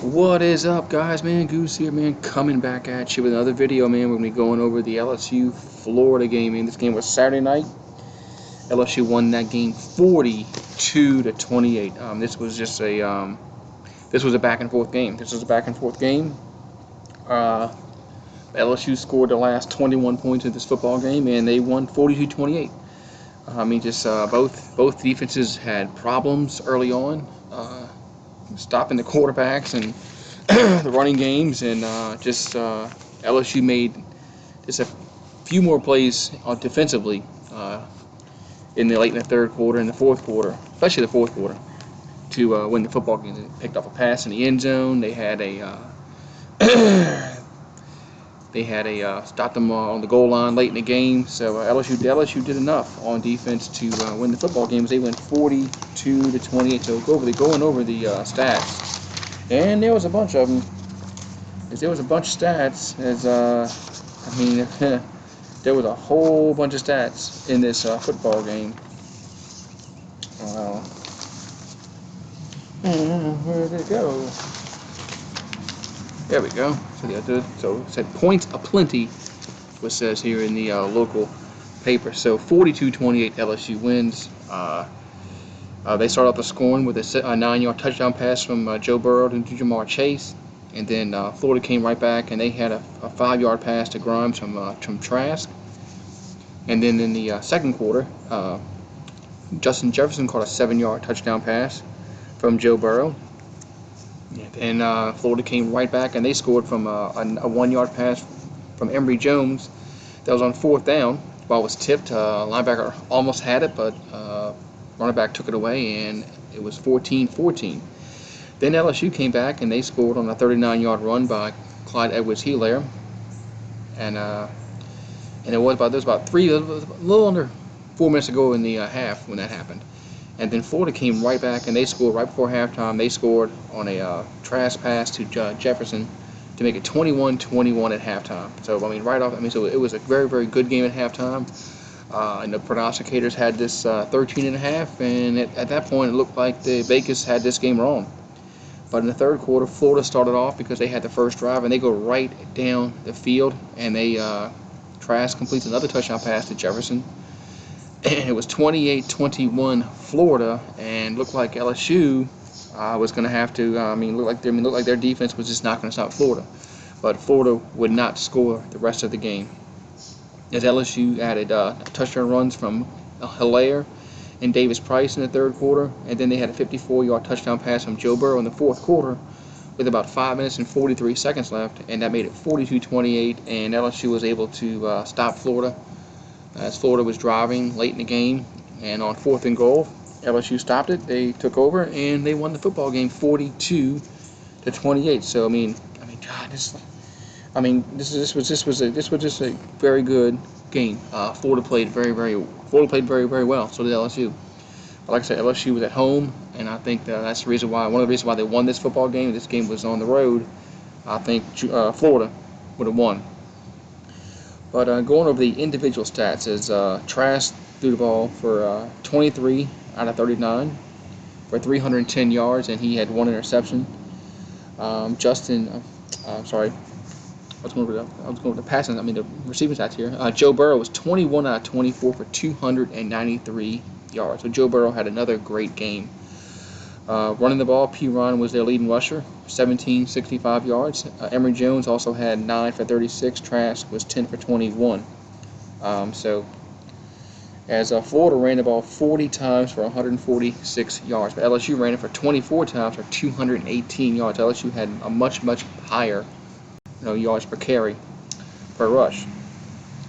What is up, guys, man? Goose here, man, coming back at you with another video, man. We're going to be going over the LSU Florida game, man. This game was Saturday night. LSU won that game 42-28. This was a back and forth game. LSU scored the last 21 points of this football game, and they won 42-28. Both defenses had problems early on, stopping the quarterbacks and the running games, and LSU made just a few more plays defensively in the third quarter and the fourth quarter, especially the fourth quarter, to win the football game. They picked off a pass in the end zone. They had stopped them on the goal line late in the game. So LSU did enough on defense to win the football game. They went 42-28. So going over the stats, and there was a bunch of them. There was a bunch of stats. There was a whole bunch of stats in this football game. Where did it go? There we go. So it said points aplenty, what says here in the local paper. So 42-28 LSU wins. They start off the scoring with a 9-yard touchdown pass from Joe Burrow to Jamar Chase, and then Florida came right back and they had a 5-yard pass to Grimes from Trask. And then in the second quarter, Justin Jefferson caught a 7-yard touchdown pass from Joe Burrow. And Florida came right back and they scored from a 1-yard pass from Emory Jones. That was on fourth down. The ball was tipped. Linebacker almost had it, but running back took it away, and it was 14-14. Then LSU came back and they scored on a 39-yard run by Clyde Edwards-Helaire. And it was about a little under 4 minutes ago in the half when that happened. And then Florida came right back and they scored right before halftime. They scored on a Trask pass to Jefferson to make it 21-21 at halftime. So so it was a very, very good game at halftime. And the prognosticators had this 13.5, and at that point it looked like the Vegas had this game wrong. But in the third quarter, Florida started off because they had the first drive, and they go right down the field, and Trask completes another touchdown pass to Jefferson. And it was 28-21 Florida, and looked like LSU was going to have to. Looked like their defense was just not going to stop Florida, but Florida would not score the rest of the game, as LSU added touchdown runs from Hilaire and Davis Price in the third quarter, and then they had a 54-yard touchdown pass from Joe Burrow in the fourth quarter with about 5 minutes and 43 seconds left, and that made it 42-28, and LSU was able to stop Florida as Florida was driving late in the game, and on fourth and goal, LSU stopped it. They took over and they won the football game 42-28. So this was just a very good game. Florida played very, very well. So did LSU. But like I said, LSU was at home, and I think that's the reason why. One of the reasons why they won this football game. This game was on the road. I think Florida would have won. But going over the individual stats, is Trask threw the ball for 23 out of 39 for 310 yards, and he had one interception. I was going with the passing. The receiving stats here. Joe Burrow was 21 out of 24 for 293 yards. So Joe Burrow had another great game. Running the ball, P. Ron was their leading rusher, 65 yards. Emory Jones also had 9 for 36. Trask was 10 for 21. Florida ran the ball 40 times for 146 yards, but LSU ran it for 24 times for 218 yards. LSU had a much higher yards per carry per rush.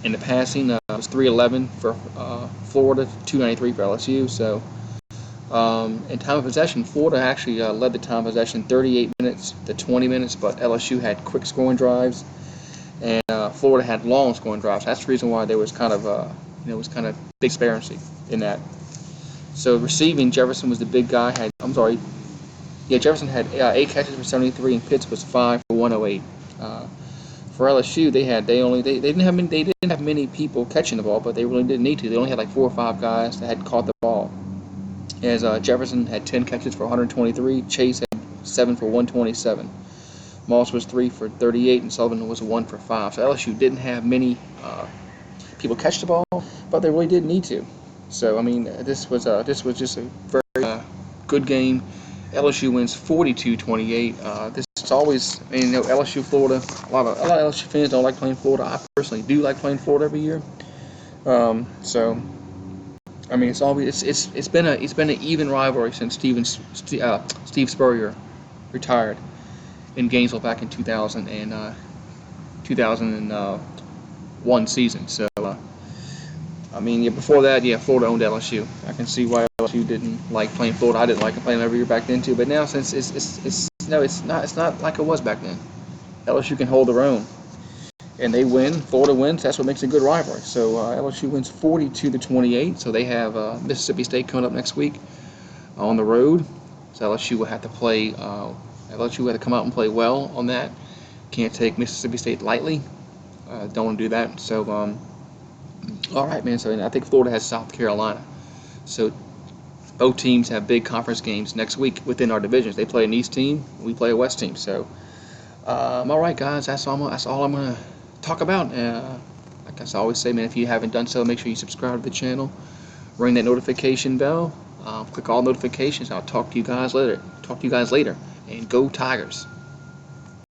In the passing, it was 311 for Florida, 293 for LSU. So in time of possession, Florida actually led the time of possession 38 minutes to 20 minutes, but LSU had quick scoring drives, and Florida had long scoring drives. That's the reason why there was kind of big disparity in that. So receiving, Jefferson was the big guy. Jefferson had 8 catches for 73, and Pitts was 5 for 108. For LSU, they didn't have many people catching the ball, but they really didn't need to. They only had like 4 or 5 guys that had caught the ball. As Jefferson had 10 catches for 123, Chase had 7 for 127. Moss was 3 for 38, and Sullivan was 1 for 5. So LSU didn't have many people catch the ball, but they really didn't need to. So I mean, this was just a very good game. LSU wins 42-28. This is always, I mean, you know, LSU, Florida. A lot of LSU fans don't like playing Florida. I personally do like playing Florida every year. So I mean, it's been an even rivalry since Steve Spurrier retired in Gainesville back in 2001 season. So I mean, yeah, before that, yeah, Florida owned LSU. I can see why LSU didn't like playing Florida. I didn't like playing them every year back then too. But now, since it's not like it was back then. LSU can hold their own, and they win. Florida wins. That's what makes a good rivalry. So LSU wins 42-28. So they have Mississippi State coming up next week on the road. So LSU will have to play. LSU will have to come out and play well on that. Can't take Mississippi State lightly. Don't want to do that. So all right, man. So I think Florida has South Carolina. So both teams have big conference games next week within our divisions. They play an East team, we play a West team. So all right, guys. That's all I'm gonna talk about. Like I always say, man, if you haven't done so, make sure you subscribe to the channel, ring that notification bell, click all notifications. I'll talk to you guys later. And go Tigers.